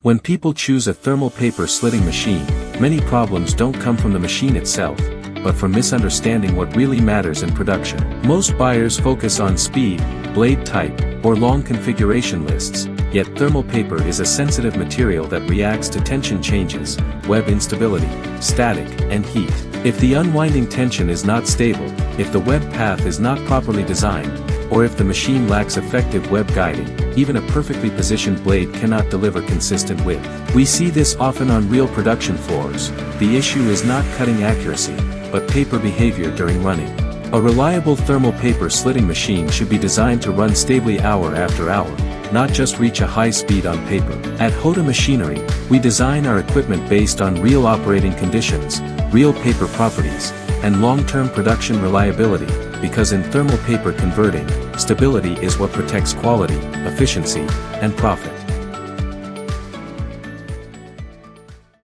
When people choose a thermal paper slitting machine, many problems don't come from the machine itself, but from misunderstanding what really matters in production. Most buyers focus on speed, blade type, or long configuration lists, yet thermal paper is a sensitive material that reacts to tension changes, web instability, static, and heat. If the unwinding tension is not stable, if the web path is not properly designed, or if the machine lacks effective web guiding, even a perfectly positioned blade cannot deliver consistent width. We see this often on real production floors. The issue is not cutting accuracy, but paper behavior during running. A reliable thermal paper slitting machine should be designed to run stably hour after hour, not just reach a high speed on paper. At Jota Machinery, we design our equipment based on real operating conditions, real paper properties, and long-term production reliability, because in thermal paper converting, stability is what protects quality, efficiency, and profit.